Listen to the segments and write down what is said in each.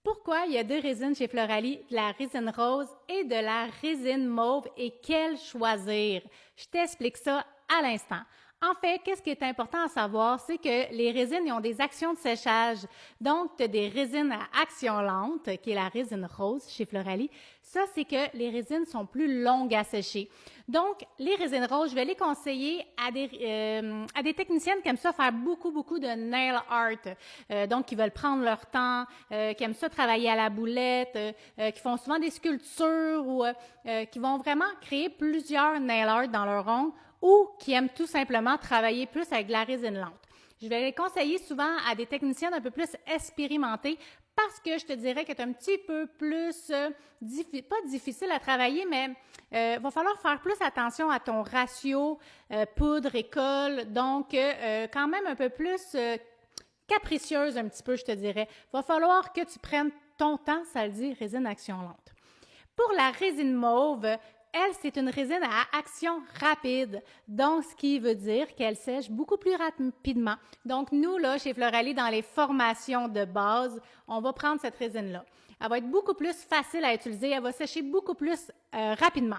Pourquoi il y a deux résines chez Floralie, de la résine rose et de la résine mauve et quelle choisir? Je t'explique ça à l'instant. En fait, qu'est-ce qui est important à savoir, c'est que les résines ils ont des actions de séchage. Donc, tu as des résines à action lente, qui est la résine rose chez Floralie. Ça, c'est que les résines sont plus longues à sécher. Donc, les résines roses, je vais les conseiller à des techniciennes qui aiment ça faire beaucoup de nail art. Donc, qui veulent prendre leur temps, qui aiment ça travailler à la boulette, qui font souvent des sculptures ou qui vont vraiment créer plusieurs nail art dans leur ongle ou qui aiment tout simplement travailler plus avec de la résine lente. Je vais les conseiller souvent à des techniciennes un peu plus expérimentées parce que je te dirais qu'elle est un petit peu plus, pas difficile à travailler, mais va falloir faire plus attention à ton ratio poudre et colle, donc quand même un peu plus capricieuse un petit peu, je te dirais. Va falloir que tu prennes ton temps, ça le dit, résine action lente. Pour la résine mauve, elle, c'est une résine à action rapide, donc ce qui veut dire qu'elle sèche beaucoup plus rapidement. Donc, nous, là, chez Floralie, dans les formations de base, on va prendre cette résine-là. Elle va être beaucoup plus facile à utiliser, elle va sécher beaucoup plus rapidement.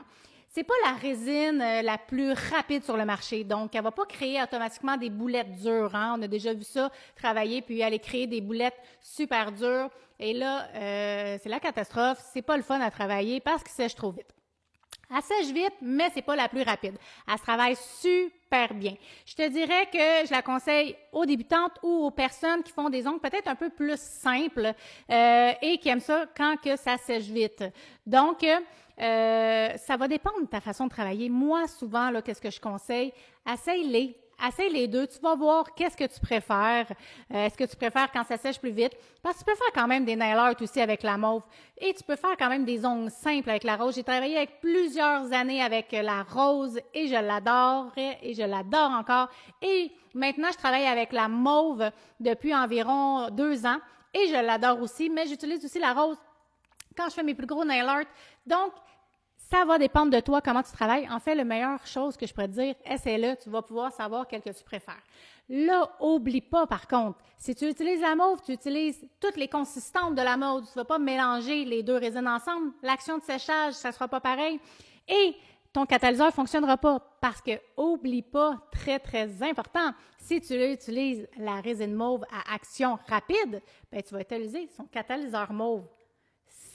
C'est pas la résine la plus rapide sur le marché, donc elle va pas créer automatiquement des boulettes dures. Hein? On a déjà vu ça travailler, puis aller créer des boulettes super dures. Et là, c'est la catastrophe. C'est pas le fun à travailler parce qu'il sèche trop vite. Elle sèche vite, mais c'est pas la plus rapide. Elle se travaille super bien. Je te dirais que je la conseille aux débutantes ou aux personnes qui font des ongles peut-être un peu plus simples et qui aiment ça quand que ça sèche vite. Donc, ça va dépendre de ta façon de travailler. Moi, souvent, là, qu'est-ce que je conseille? Essaye-les. Essaye les deux, tu vas voir qu'est-ce que tu préfères. Est-ce que tu préfères quand ça sèche plus vite? Parce que tu peux faire quand même des nail art aussi avec la mauve et tu peux faire quand même des ongles simples avec la rose. J'ai travaillé avec plusieurs années avec la rose et je l'adore et je l'adore encore. Et maintenant, je travaille avec la mauve depuis environ 2 ans et je l'adore aussi, mais j'utilise aussi la rose quand je fais mes plus gros nail art. Donc, ça va dépendre de toi, comment tu travailles. En fait, la meilleure chose que je pourrais te dire, essaie-le, tu vas pouvoir savoir quel que tu préfères. Là, oublie pas, par contre, si tu utilises la mauve, tu utilises toutes les consistantes de la mauve. Tu ne vas pas mélanger les deux résines ensemble. L'action de séchage, ça ne sera pas pareil. Et ton catalyseur ne fonctionnera pas parce que, oublie pas, très important, si tu utilises la résine mauve à action rapide, ben, tu vas utiliser son catalyseur mauve.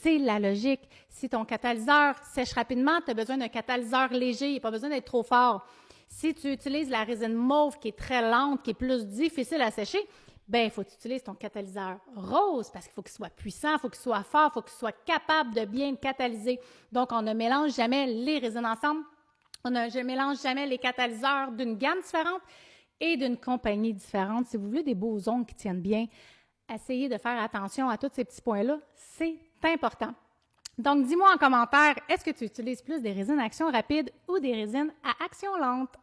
C'est la logique. Si ton catalyseur sèche rapidement, tu as besoin d'un catalyseur léger, il n'y a pas besoin d'être trop fort. Si tu utilises la résine mauve qui est très lente, qui est plus difficile à sécher, ben il faut que tu utilises ton catalyseur rose parce qu'il faut qu'il soit puissant, il faut qu'il soit fort, il faut qu'il soit capable de bien catalyser. Donc, on ne mélange jamais les résines ensemble. Je ne mélange jamais les catalyseurs d'une gamme différente et d'une compagnie différente. Si vous voulez des beaux ongles qui tiennent bien, essayez de faire attention à tous ces petits points-là. C'est important. Donc, dis-moi en commentaire, est-ce que tu utilises plus des résines à action rapide ou des résines à action lente?